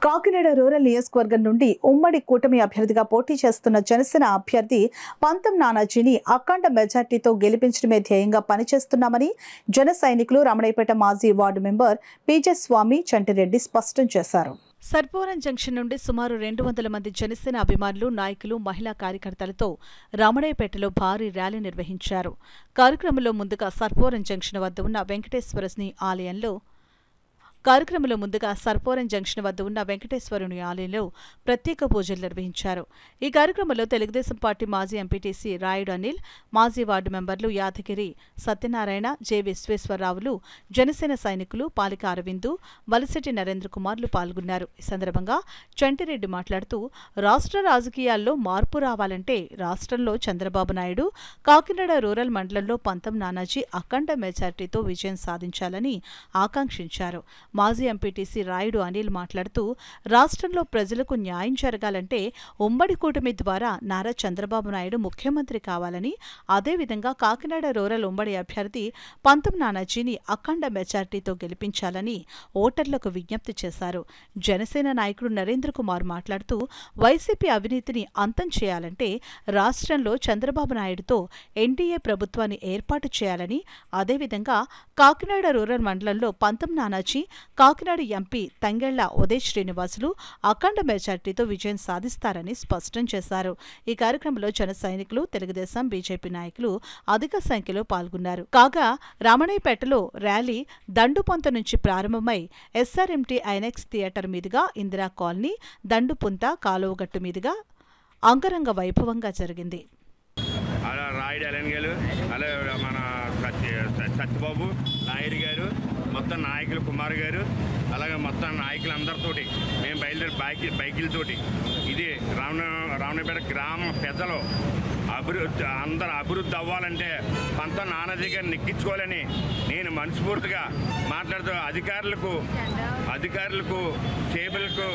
Kakinada rural నియోజకవర్గం నుండి ఉమ్మడి కూటమి అభ్యర్థిగా పోటీ చేస్తున్న జనసేన అభ్యర్థి పంతం నానాజీని అఖండ మెజార్టీతో గెలిపించడమే ధ్యేయంగా పనిచేస్తున్నామని జన సైనికులు రమణయ్యపేట మాజీ వార్డు మెంబర్ పీజే స్వామి చంటిరెడ్డి స్పష్టం చేశారు. సర్పవరం జంక్షన్ నుండి సుమారు 200 మంది జనసేన అభిమానులు, నాయకులు, మహిళా కార్యకర్తలతో రమణయ్యపేటలో భారీ ర్యాలీ నిర్వహించారు. కార్యక్రమంలో ముందుగా సర్పవరం జంక్షన్ వద్ద ఉన్న వెంకటేశ్వరుని ఆలయంలో ప్రత్యేక పూజలు నిర్వహించారు. ఈ కార్యక్రమంలో తెలుగుదేశం పార్టీ మాజీ ఎంపీటీసీ రాయుడు అనిల్, మాజీ వార్డు మెంబర్లు యాదగిరి సత్యనారాయణ, జె విశ్వేశ్వరరావులు, జనసేన సైనికులు పాలిక అరవిందు, వలసెట్టి నరేంద్ర కుమార్లు పాల్గొన్నారు. ఈ సందర్భంగా చంటిరెడ్డి మాట్లాడుతూ, రాష్ట్ర రాజకీయాల్లో మార్పు రావాలంటే రాష్ట్రంలో చంద్రబాబు నాయుడు, కాకినాడ రూరల్ మండలంలో పంతం నానాజీ అఖండ మెజార్టీతో విజయం సాధించాలని ఆకాంక్షించారు. మాజీ ఎంపీటీసీ రాయుడు అనిల్ మాట్లాడుతూ, రాష్ట్రంలో ప్రజలకు న్యాయం జరగాలంటే ఉమ్మడి కూటమి ద్వారా నారా చంద్రబాబు నాయుడు ముఖ్యమంత్రి కావాలని, అదేవిధంగా కాకినాడ రూరల్ ఉమ్మడి అభ్యర్థి పంతం నానాజీని అఖండ మెజార్టీతో గెలిపించాలని ఓటర్లకు విజ్ఞప్తి చేశారు. జనసేన నాయకుడు నరేంద్ర కుమార్ మాట్లాడుతూ, వైసీపీ అవినీతిని అంతం చేయాలంటే రాష్ట్రంలో చంద్రబాబు నాయుడుతో ఎన్డీఏ ప్రభుత్వాన్ని ఏర్పాటు చేయాలని, అదేవిధంగా కాకినాడ రూరల్ మండలంలో పంతం నానాజీ, కాకినాడ ఎంపీ తంగెళ్ల ఉదయ్ శ్రీనివాసులు అఖండ మెజార్టీతో విజయం సాధిస్తారని స్పష్టం చేశారు. ఈ కార్యక్రమంలో జన సైనికులు, తెలుగుదేశం, బీజేపీ నాయకులు అధిక సంఖ్యలో పాల్గొన్నారు. కాగా రమణయ్యపేటలో ర్యాలీ దండుపొంత నుంచి ప్రారంభమై ఎస్ఆర్ఎంటీ ఐనెక్స్ థియేటర్ మీదుగా ఇందిరా కాలనీ, దండుపుంత కాలువగట్టు మీదుగా అంగరంగ వైభవంగా జరిగింది. సత్యబాబు నాయుడు గారు, మొత్తం నాయకులు కుమార్ గారు, అలాగే మొత్తం నాయకులందరితోటి మేము బయలుదేరి బైకులతోటి ఇది రావణపేట గ్రామ పెద్దలు అందరూ అభివృద్ధి అవ్వాలంటే పంతం నానాజీ గారిని నెక్కించుకోవాలని నేను మనస్ఫూర్తిగా మాట్లాడుతూ అధికారులకు సేవలకు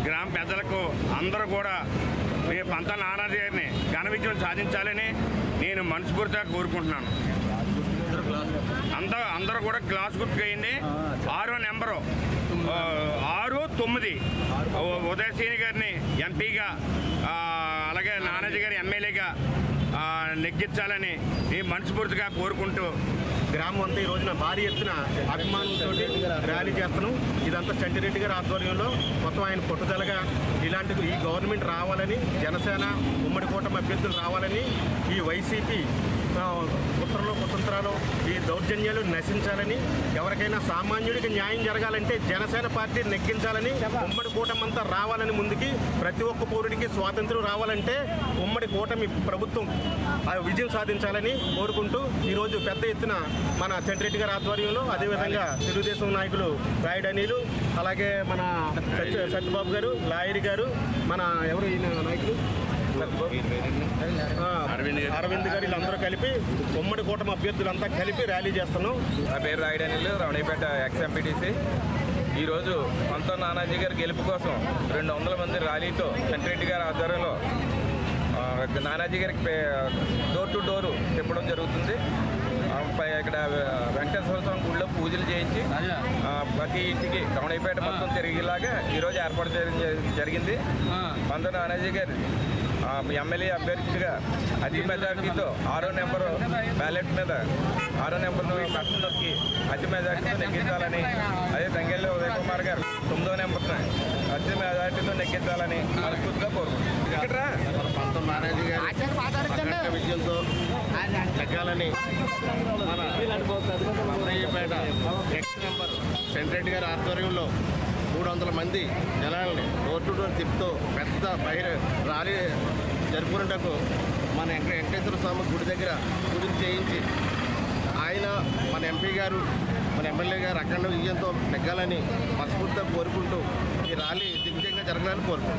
గ్రామ పెద్దలకు అందరూ కూడా మేము పంతం నానాజీ గారిని ఘన విజయం సాధించాలని నేను మనస్ఫూర్తిగా కోరుకుంటున్నాను. అందరూ కూడా గ్లాస్ గుర్తుకయ్యింది. 6వ నెంబరు 6, 9 ఉదయశ్రీని గారిని ఎంపీగా, అలాగే నానాజీ గారి ఎమ్మెల్యేగా నెగ్గించాలని నేను మనస్ఫూర్తిగా కోరుకుంటూ గ్రామం అంతా ఈ రోజున భారీ ఎత్తున అభిమానులతో ర్యాలీ చేస్తున్నాం. ఇదంతా చంటిరెడ్డి గారి ఆధ్వర్యంలో మొత్తం ఆయన పట్టుదలగా ఇలాంటి ఈ గవర్నమెంట్ రావాలని, జనసేన ఉమ్మడి కూటమి అభ్యర్థులు రావాలని, ఈ వైసీపీ ఉత్తరంలో కుతంత్రాలు, ఈ దౌర్జన్యాలు నశించాలని, ఎవరికైనా సామాన్యుడికి న్యాయం జరగాలంటే జనసేన పార్టీ నెగ్గించాలని, ఉమ్మడి కూటమి అంతా రావాలని, ముందుకి ప్రతి ఒక్క పౌరుడికి స్వాతంత్ర్యం రావాలంటే ఉమ్మడి కూటమి ప్రభుత్వం విజయం సాధించాలని కోరుకుంటూ ఈరోజు పెద్ద ఎత్తున మన చంటిరెడ్డి గారి ఆధ్వర్యంలో, అదేవిధంగా తెలుగుదేశం నాయకులు రాయుడు అనిలు, అలాగే మన సత్యబాబు గారు, లాయరి గారు, మన ఎవరు ఈయన నాయకులు అరవింద్ గారు, వీళ్ళందరూ కలిపి ఉమ్మడి కూటమి అభ్యర్థులంతా కలిపి ర్యాలీ చేస్తున్నాం. నా పేరు రాయుడు అనిల్, రమణయ్యపేట ఎక్స్ ఎంపీటీసీ. ఈరోజు పంతం నానాజీ గారి గెలుపు కోసం 200 మంది ర్యాలీతో చంటిరెడ్డి గారి ఆధ్వర్యంలో నానాజీ గారికి డోర్ టు డోరు తిప్పడం జరుగుతుంది. ఇక్కడ వెంకటేశ్వర స్వామి గుడిలో పూజలు చేయించి ప్రతి ఇంటికి రమణయ్యపేట మొత్తం తిరిగేలాగా ఈరోజు ఏర్పాటు జరిగింది. పంతం నానాజీ గారు ఎమ్మెల్యే అభ్యర్థిగా అతి మెజార్టీతో 6వ నెంబరు బ్యాలెట్ మీద 6వ నెంబర్ను బటన్ నొక్కి అతి మెజార్టీతో నెగ్గించాలని, అదే తంగెళ్ళ ఉదయ్ కుమార్ గారు 9వ నెంబర్ను అతి మెజార్టీతో నెగ్గించాలని మనస్ఫూర్తిగా కోరుకుంటున్నాం. పంతం నానాజీ గారి విజయంతో నెగ్గాలని మన రమణయ్యపేట ఎక్స్ మెంబర్ చంటిరెడ్డి గారి ఆధ్వర్యంలో 300 మంది జనాలని డోర్ టు డోర్ తిప్పుతూ పెద్ద ర్యాలీ జరుపుకున్నటకు మన వెంకటేశ్వర స్వామి గుడి దగ్గర పూజలు చేయించి ఆయన మన ఎంపీ గారు, మన ఎమ్మెల్యే గారు అఖండ విజయంతో నెగ్గాలని మనస్ఫూర్తిగా కోరుకుంటూ ఈ ర్యాలీ దిగ్విజయంగా జరగాలని కోరుకుంటున్నాం.